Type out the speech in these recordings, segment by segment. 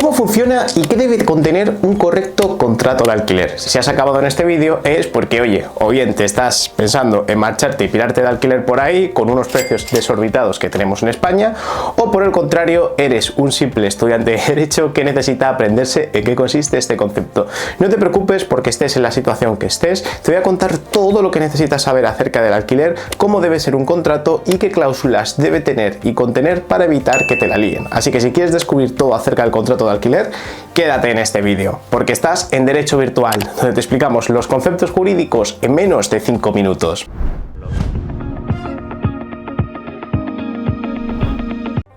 ¿Cómo funciona y qué debe contener un correcto contrato de alquiler? Si has acabado en este vídeo es porque, oye, o bien te estás pensando en marcharte y pirarte de alquiler por ahí con unos precios desorbitados que tenemos en España, o por el contrario, eres un simple estudiante de Derecho que necesita aprenderse en qué consiste este concepto. No te preocupes porque estés en la situación que estés, te voy a contar todo lo que necesitas saber acerca del alquiler, cómo debe ser un contrato y qué cláusulas debe tener y contener para evitar que te la líen. Así que si quieres descubrir todo acerca del contrato de alquiler, quédate en este vídeo, porque estás en Derecho Virtual, donde te explicamos los conceptos jurídicos en menos de 5 minutos.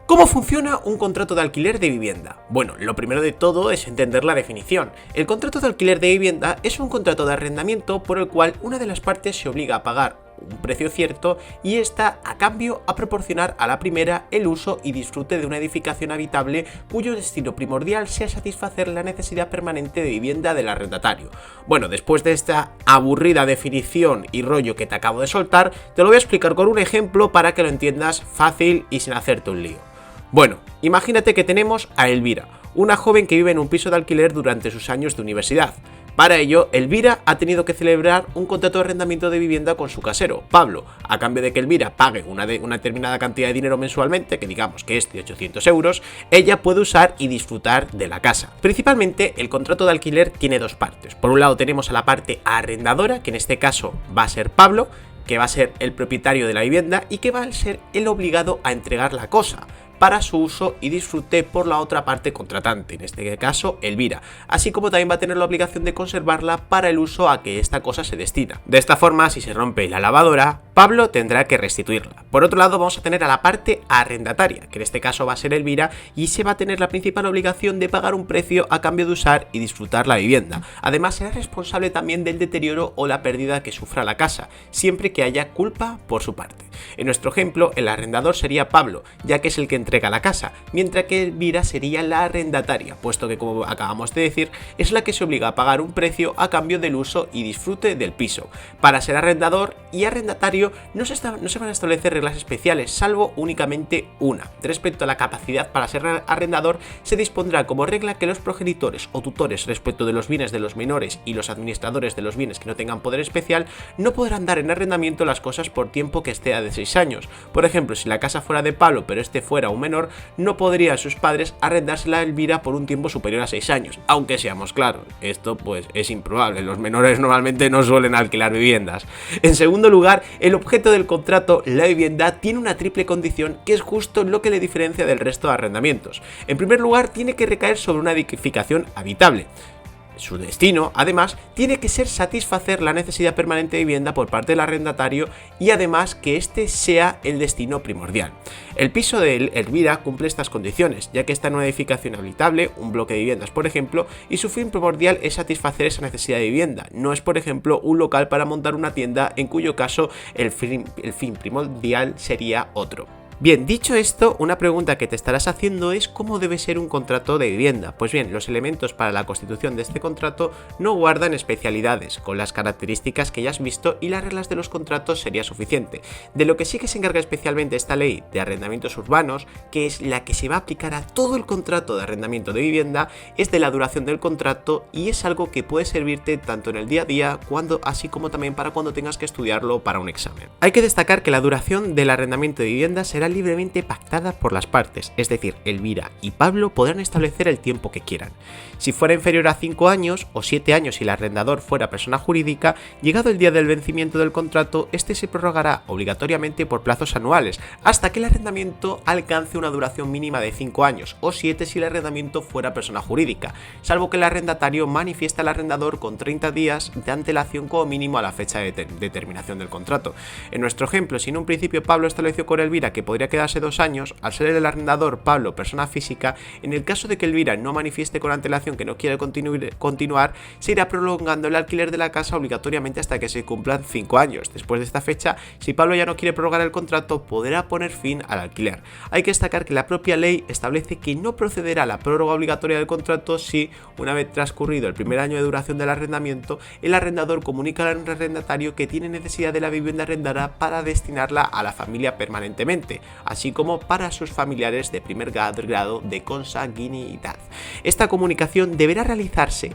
¿Cómo funciona un contrato de alquiler de vivienda? Bueno, lo primero de todo es entender la definición. El contrato de alquiler de vivienda es un contrato de arrendamiento por el cual una de las partes se obliga a pagar un precio cierto y está a cambio a proporcionar a la primera el uso y disfrute de una edificación habitable cuyo destino primordial sea satisfacer la necesidad permanente de vivienda del arrendatario. Bueno, después de esta aburrida definición y rollo que te acabo de soltar, te lo voy a explicar con un ejemplo para que lo entiendas fácil y sin hacerte un lío. Bueno, imagínate que tenemos a Elvira, una joven que vive en un piso de alquiler durante sus años de universidad. Para ello, Elvira ha tenido que celebrar un contrato de arrendamiento de vivienda con su casero, Pablo. A cambio de que Elvira pague una determinada cantidad de dinero mensualmente, que digamos que es de 800 euros, ella puede usar y disfrutar de la casa. Principalmente, el contrato de alquiler tiene dos partes. Por un lado tenemos a la parte arrendadora, que en este caso va a ser Pablo, que va a ser el propietario de la vivienda y que va a ser el obligado a entregar la cosa para su uso y disfrute por la otra parte contratante, en este caso Elvira, así como también va a tener la obligación de conservarla para el uso a que esta cosa se destina. De esta forma, si se rompe la lavadora, Pablo tendrá que restituirla. Por otro lado, vamos a tener a la parte arrendataria, que en este caso va a ser Elvira, y se va a tener la principal obligación de pagar un precio a cambio de usar y disfrutar la vivienda. Además, será responsable también del deterioro o la pérdida que sufra la casa, siempre que haya culpa por su parte. En nuestro ejemplo, el arrendador sería Pablo, ya que es el que entrega la casa, mientras que Elvira sería la arrendataria, puesto que, como acabamos de decir, es la que se obliga a pagar un precio a cambio del uso y disfrute del piso. Para ser arrendador y arrendatario no se van a establecer reglas especiales, salvo únicamente una. Respecto a la capacidad para ser arrendador, se dispondrá como regla que los progenitores o tutores respecto de los bienes de los menores y los administradores de los bienes que no tengan poder especial no podrán dar en arrendamiento las cosas por tiempo que esté de 6 años. Por ejemplo, si la casa fuera de Pablo pero este fuera un menor, no podrían sus padres arrendársela a Elvira por un tiempo superior a 6 años. Aunque seamos claros, esto pues es improbable, los menores normalmente no suelen alquilar viviendas. En segundo lugar, el objeto del contrato, la vivienda, tiene una triple condición que es justo lo que le diferencia del resto de arrendamientos. En primer lugar, tiene que recaer sobre una edificación habitable. Su destino, además, tiene que ser satisfacer la necesidad permanente de vivienda por parte del arrendatario y además que este sea el destino primordial. El piso de Elvira cumple estas condiciones, ya que está en una edificación habitable, un bloque de viviendas por ejemplo, y su fin primordial es satisfacer esa necesidad de vivienda. No es por ejemplo un local para montar una tienda, en cuyo caso el fin primordial sería otro. Bien, dicho esto, una pregunta que te estarás haciendo es ¿cómo debe ser un contrato de vivienda? Pues bien, los elementos para la constitución de este contrato no guardan especialidades, con las características que ya has visto y las reglas de los contratos sería suficiente. De lo que sí que se encarga especialmente esta ley de arrendamientos urbanos, que es la que se va a aplicar a todo el contrato de arrendamiento de vivienda, es de la duración del contrato y es algo que puede servirte tanto en el día a día, así como también para cuando tengas que estudiarlo para un examen. Hay que destacar que la duración del arrendamiento de vivienda será libremente pactada por las partes, es decir, Elvira y Pablo podrán establecer el tiempo que quieran. Si fuera inferior a 5 años o 7 años si el arrendador fuera persona jurídica, llegado el día del vencimiento del contrato, este se prorrogará obligatoriamente por plazos anuales, hasta que el arrendamiento alcance una duración mínima de 5 años, o 7 si el arrendamiento fuera persona jurídica, salvo que el arrendatario manifiesta al arrendador con 30 días de antelación como mínimo a la fecha de terminación del contrato. En nuestro ejemplo, si en un principio Pablo estableció con Elvira que podría quedarse 2 años, al ser el arrendador Pablo persona física, en el caso de que Elvira no manifieste con antelación que no quiere continuar, se irá prolongando el alquiler de la casa obligatoriamente hasta que se cumplan 5 años. Después de esta fecha, si Pablo ya no quiere prorrogar el contrato, podrá poner fin al alquiler. Hay que destacar que la propia ley establece que no procederá a la prórroga obligatoria del contrato si, una vez transcurrido el primer año de duración del arrendamiento, el arrendador comunica al arrendatario que tiene necesidad de la vivienda arrendada para destinarla a la familia permanentemente. así como para sus familiares de primer grado de consanguinidad. Esta comunicación deberá realizarse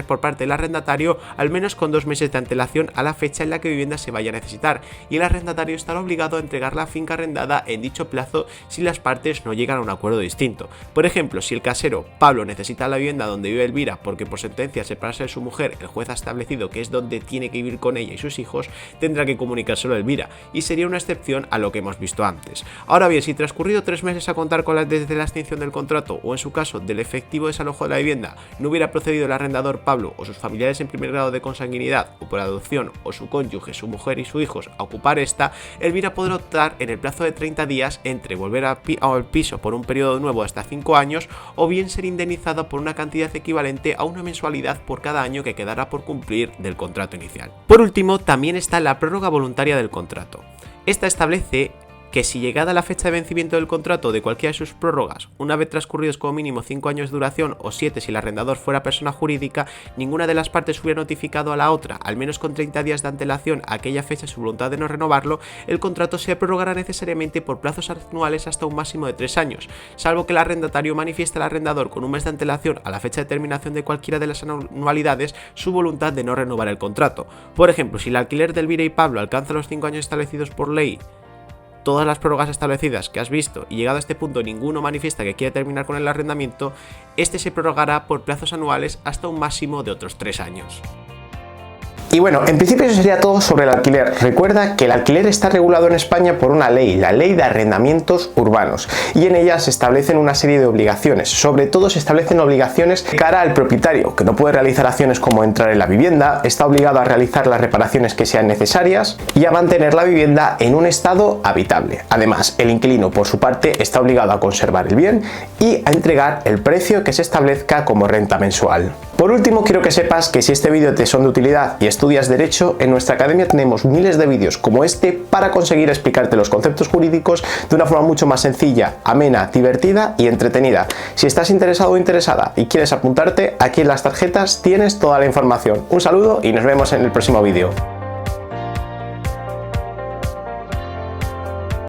por parte del arrendatario al menos con 2 meses de antelación a la fecha en la que vivienda se vaya a necesitar, y el arrendatario estará obligado a entregar la finca arrendada en dicho plazo si las partes no llegan a un acuerdo distinto. Por ejemplo, si el casero, Pablo, necesita la vivienda donde vive Elvira porque por sentencia separarse de su mujer el juez ha establecido que es donde tiene que vivir con ella y sus hijos, tendrá que comunicárselo a Elvira, y sería una excepción a lo que hemos visto antes. Ahora bien, si transcurrido 3 meses a contar desde la extinción del contrato, o en su caso del efectivo desalojo de la vivienda, no hubiera procedido el arrendador Pablo o sus familiares en primer grado de consanguinidad o por adopción, o su cónyuge, su mujer y sus hijos a ocupar esta, Elvira podrá optar en el plazo de 30 días entre volver al piso por un periodo nuevo hasta 5 años, o bien ser indemnizada por una cantidad equivalente a una mensualidad por cada año que quedará por cumplir del contrato inicial. Por último, también está la prórroga voluntaria del contrato. Esta establece que si llegada la fecha de vencimiento del contrato de cualquiera de sus prórrogas, una vez transcurridos como mínimo 5 años de duración o 7 si el arrendador fuera persona jurídica, ninguna de las partes hubiera notificado a la otra, al menos con 30 días de antelación a aquella fecha, su voluntad de no renovarlo, el contrato se prorrogará necesariamente por plazos anuales hasta un máximo de 3 años, salvo que el arrendatario manifieste al arrendador con un mes de antelación a la fecha de terminación de cualquiera de las anualidades su voluntad de no renovar el contrato. Por ejemplo, si el alquiler de Elvira y Pablo alcanza los 5 años establecidos por ley, todas las prórrogas establecidas que has visto, y llegado a este punto ninguno manifiesta que quiere terminar con el arrendamiento, este se prorrogará por plazos anuales hasta un máximo de otros 3 años. Y bueno, en principio eso sería todo sobre el alquiler. Recuerda que el alquiler está regulado en España por una ley, la Ley de Arrendamientos Urbanos, y en ella se establecen una serie de obligaciones. Sobre todo se establecen obligaciones de cara al propietario, que no puede realizar acciones como entrar en la vivienda, está obligado a realizar las reparaciones que sean necesarias y a mantener la vivienda en un estado habitable. Además, el inquilino por su parte está obligado a conservar el bien y a entregar el precio que se establezca como renta mensual. Por último, quiero que sepas que si este vídeo te son de utilidad y estudias Derecho, en nuestra academia tenemos miles de vídeos como este para conseguir explicarte los conceptos jurídicos de una forma mucho más sencilla, amena, divertida y entretenida. Si estás interesado o interesada y quieres apuntarte, aquí en las tarjetas tienes toda la información. Un saludo y nos vemos en el próximo vídeo.